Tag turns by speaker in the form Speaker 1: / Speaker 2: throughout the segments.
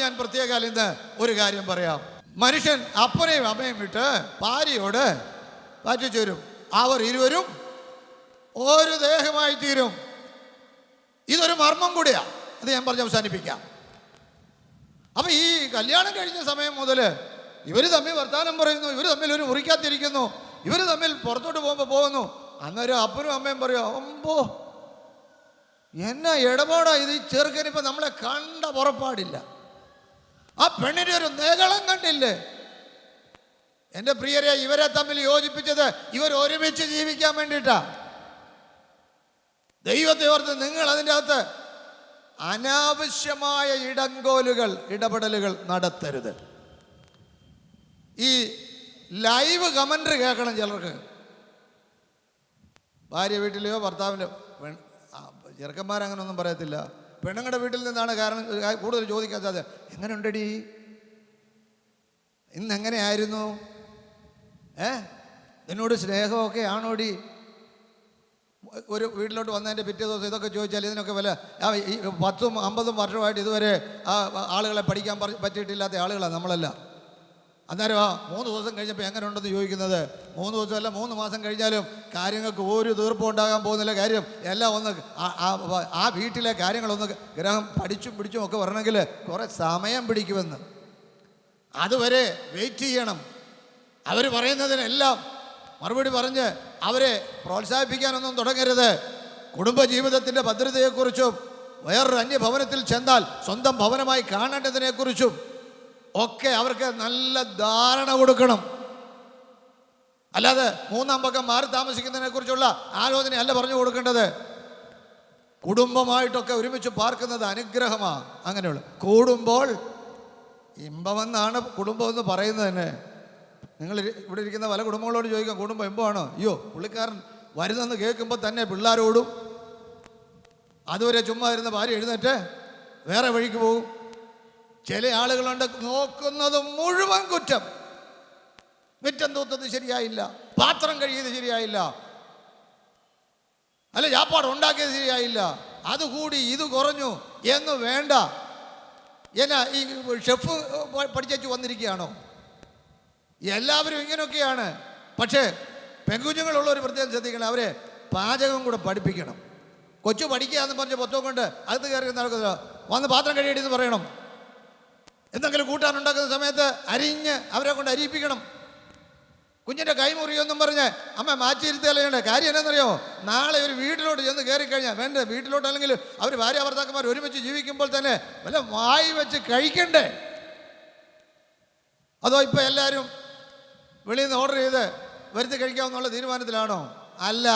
Speaker 1: ഞാൻ പ്രത്യേകം ഇന്ന് ഒരു കാര്യം പറയാം. മനുഷ്യൻ അപ്പനെയും അമ്മയും വിട്ട് ഭാര്യയോട് പറ്റിച്ചേരും, അവർ ഇരുവരും ഒരു ദേഹമായി തീരും. ഇതൊരു മർമ്മം കൂടിയാ. അത് ഞാൻ പറഞ്ഞ് അവസാനിപ്പിക്കാം. അപ്പൊ ഈ കല്യാണം കഴിഞ്ഞ സമയം മുതൽ ഇവർ തമ്മിൽ വർത്താനം പറയുന്നു, ഇവർ തമ്മിൽ ഒരു മുറിക്കാത്തിരിക്കുന്നു, ഇവർ തമ്മിൽ പുറത്തോട്ട് പോകുന്നു. അന്നേരം അപ്പനും അമ്മയും പറയാം, അമ്പോ എന്നാ ഇടപാടാ ഇത്, ഈ ചെറുക്കനിപ്പോ നമ്മളെ കണ്ട പുറപ്പാടില്ല, ആ പെണ്ണിന്റെ ഒരു നേകളം കണ്ടില്ലേ. എൻ്റെ പ്രിയരെ, ഇവരെ തമ്മിൽ യോജിപ്പിച്ചത് ഇവർ ഒരുമിച്ച് ജീവിക്കാൻ വേണ്ടിയിട്ടാ. ദൈവത്തെ ഓർത്ത് നിങ്ങൾ അതിൻ്റെ അകത്ത് അനാവശ്യമായ ഇടപെടലുകൾ നടത്തരുത്. ഈ ലൈവ് കമൻ്ററി കേൾക്കണം ചിലർക്ക്. ഭാര്യ വീട്ടിലെയോ ഭർത്താവിൻ്റെ ചെറുക്കന്മാരങ്ങനെ ഒന്നും പറയത്തില്ല. പെണ്ണുങ്ങളുടെ വീട്ടിൽ നിന്നാണ് കാരണം കൂടുതൽ ചോദിക്കാൻ സാധ്യത. എങ്ങനെ ഉണ്ടടി, ഇന്നെങ്ങനെയായിരുന്നു, നിന്നോട് സ്നേഹമൊക്കെ ആണോടി? ഒരു വീട്ടിലോട്ട് വന്നതിൻ്റെ പിറ്റേ ദിവസം ഇതൊക്കെ ചോദിച്ചാൽ ഇതിനൊക്കെ വില 10-50 വർഷമായിട്ട് ഇതുവരെ ആ ആളുകളെ പഠിക്കാൻ പറ്റിയിട്ടില്ലാത്ത ആളുകളാണ് നമ്മളെല്ലാം. അന്നേരം 3 ദിവസം കഴിഞ്ഞപ്പോൾ എങ്ങനെ ഉണ്ടെന്ന് ചോദിക്കുന്നത്. 3 ദിവസമല്ല 3 മാസം കഴിഞ്ഞാലും കാര്യങ്ങൾക്ക് ഒരു തീർപ്പും ഉണ്ടാകാൻ പോകുന്നില്ല. കാര്യം എല്ലാം ഒന്ന് ആ വീട്ടിലെ കാര്യങ്ങളൊന്ന് ഗ്രഹം പിടിച്ചും ഒക്കെ വരണമെങ്കിൽ കുറേ സമയം പിടിക്കുമെന്ന്. അതുവരെ വെയിറ്റ് ചെയ്യണം. അവർ പറയുന്നതിനെല്ലാം മറുപടി പറഞ്ഞ് അവരെ പ്രോത്സാഹിപ്പിക്കാനൊന്നും തുടങ്ങരുത്. കുടുംബജീവിതത്തിൻ്റെ ഭദ്രതയെക്കുറിച്ചും വേറൊരു അന്യഭവനത്തിൽ ചെന്നാൽ സ്വന്തം ഭവനമായി കാണേണ്ടതിനെക്കുറിച്ചും ഒക്കെ അവർക്ക് നല്ല ധാരണ കൊടുക്കണം. അല്ലാതെ 3-ാം പക്കം മാറി താമസിക്കുന്നതിനെ കുറിച്ചുള്ള ആലോചന അല്ല പറഞ്ഞു കൊടുക്കേണ്ടത്. കുടുംബമായിട്ടൊക്കെ ഒരുമിച്ച് പാർക്കുന്നത് അനുഗ്രഹമാണ്. അങ്ങനെയുള്ള കൂടുമ്പോൾ ഇമ്പമെന്നാണ് കുടുംബം എന്ന് പറയുന്നത് തന്നെ. നിങ്ങൾ ഇവിടെ ഇരിക്കുന്ന പല കുടുംബങ്ങളോട് ചോദിക്കാം, കുടുംബം ഇമ്പമാണോ? അയ്യോ, പുള്ളിക്കാരൻ വരുന്നെന്ന് കേൾക്കുമ്പോൾ തന്നെ പിള്ളേരോടും. അതുവരെ ചുമ്മാ ഇരുന്ന ഭാര്യ എഴുന്നേറ്റ് വേറെ വഴിക്ക് പോകും. ചില ആളുകളുണ്ട് നോക്കുന്നത് മുഴുവൻ കുറ്റം. മുറ്റം തൂത്തത് ശരിയായില്ല, പാത്രം കഴിയത് ശരിയായില്ല, അല്ല ചാപ്പാട് ഉണ്ടാക്കിയത് ശരിയായില്ല, അത് കൂടി ഇത് കുറഞ്ഞു എന്ന് വേണ്ട. എന്നാ ഈ ഷെഫ് പഠിച്ചു വന്നിരിക്കുകയാണോ? എല്ലാവരും ഇങ്ങനെയൊക്കെയാണ്. പക്ഷേ പെൺകുഞ്ഞുങ്ങളുള്ളവർ പ്രത്യേകം ശ്രദ്ധിക്കണം. അവരെ പാചകം കൂടെ പഠിപ്പിക്കണം. കൊച്ചു പഠിക്കുക എന്ന് പറഞ്ഞ് പൊത്തം കൊണ്ട് അകത്ത് കയറി നടക്കുന്നില്ല. വന്ന് പാത്രം കഴിയണമെന്ന് പറയണം. എന്തെങ്കിലും കൂട്ടാനുണ്ടാക്കുന്ന സമയത്ത് അരിഞ്ഞ് അവരെ കൊണ്ട് അരിയിപ്പിക്കണം. കുഞ്ഞിൻ്റെ കൈ മുറിയൊന്നും പറഞ്ഞ് അമ്മ മാറ്റിയിരുത്തല്ലേ. കാര്യം എന്നാണെന്നറിയോ? നാളെ ഒരു വീട്ടിലോട്ട് ചെന്ന് കയറിക്കഴിഞ്ഞാൽ വേണ്ട, വീട്ടിലോട്ട് അല്ലെങ്കിൽ അവർ ഭാര്യ ഭർത്താക്കന്മാർ ഒരുമിച്ച് ജീവിക്കുമ്പോൾ തന്നെ വല്ല വായി വെച്ച് കഴിക്കണ്ടേ? അതോ ഇപ്പോൾ എല്ലാവരും വെളിയിൽ നിന്ന് ഓർഡർ ചെയ്ത് വരുത്തി കഴിക്കാമെന്നുള്ള തീരുമാനത്തിലാണോ? അല്ല.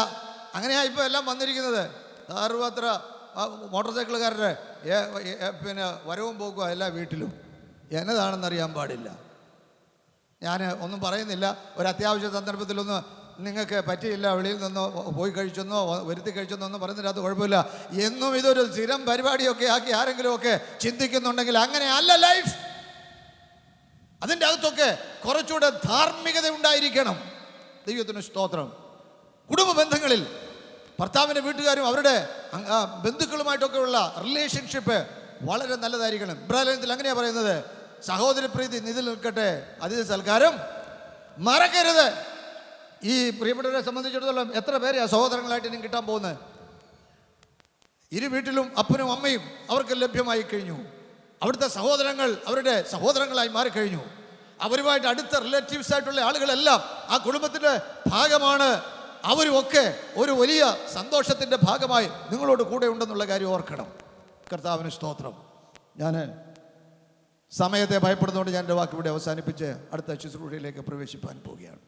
Speaker 1: അങ്ങനെയാണ് ഇപ്പോൾ എല്ലാം വന്നിരിക്കുന്നത്. സർവത്ര മോട്ടോർ സൈക്കിളുകാരുടെ വരവും പോക്കുക എല്ലാ വീട്ടിലും. എന്നതാണെന്നറിയാൻ പാടില്ല. ഞാൻ ഒന്നും പറയുന്നില്ല. ഒരു അത്യാവശ്യ സന്ദർഭത്തിലൊന്ന് നിങ്ങൾക്ക് പറ്റിയില്ല, വെളിയിൽ നിന്നോ പോയി കഴിച്ചെന്നോ വരുത്തി കഴിച്ചെന്നോ ഒന്നും പറയുന്നില്ല, അത് കുഴപ്പമില്ല. എന്നും ഇതൊരു സ്ഥിരം പരിപാടിയൊക്കെ ആക്കി ആരെങ്കിലുമൊക്കെ ചിന്തിക്കുന്നുണ്ടെങ്കിൽ അങ്ങനെയല്ല ലൈഫ്. അതിൻ്റെ അകത്തൊക്കെ കുറച്ചുകൂടെ ധാർമ്മികത ഉണ്ടായിരിക്കണം. ദൈവത്തിന് സ്തോത്രം. കുടുംബ ബന്ധങ്ങളിൽ ഭർത്താവിൻ്റെ വീട്ടുകാരും അവരുടെ ബന്ധുക്കളുമായിട്ടൊക്കെ ഉള്ള റിലേഷൻഷിപ്പ് വളരെ നല്ലതായിരിക്കണം. ഇബ്രാഹിം അങ്ങനെയാണ് പറയുന്നത്, സഹോദര പ്രീതി നിധിൽ നിൽക്കട്ടെ, അതിഥി സൽക്കാരം മറക്കരുത്. ഈ പ്രിയപ്പെട്ടവരെ സംബന്ധിച്ചിടത്തോളം എത്ര പേരെ സഹോദരങ്ങളായിട്ട് ഇനി കിട്ടാൻ പോകുന്നത്? ഇരു വീട്ടിലും അപ്പനും അമ്മയും അവർക്ക് ലഭ്യമായി കഴിഞ്ഞു. അവിടുത്തെ സഹോദരങ്ങൾ അവരുടെ സഹോദരങ്ങളായി മാറിക്കഴിഞ്ഞു. അവരുമായിട്ട് അടുത്ത റിലേറ്റീവ്സ് ആയിട്ടുള്ള ആളുകളെല്ലാം ആ കുടുംബത്തിൻ്റെ ഭാഗമാണ്. അവരുമൊക്കെ ഒരു വലിയ സന്തോഷത്തിൻ്റെ ഭാഗമായി നിങ്ങളോട് കൂടെ ഉണ്ടെന്നുള്ള കാര്യം ഓർക്കണം. കർത്താവിന് സ്തോത്രം. ഞാൻ സമയത്തെ ഭയപ്പെടുന്നതുകൊണ്ട് ഞാൻ എൻ്റെ വാക്കിവിടെ അവസാനിപ്പിച്ച് അടുത്ത ശുശ്രൂഷയിലേക്ക് പ്രവേശിപ്പാൻ പോവുകയാണ്.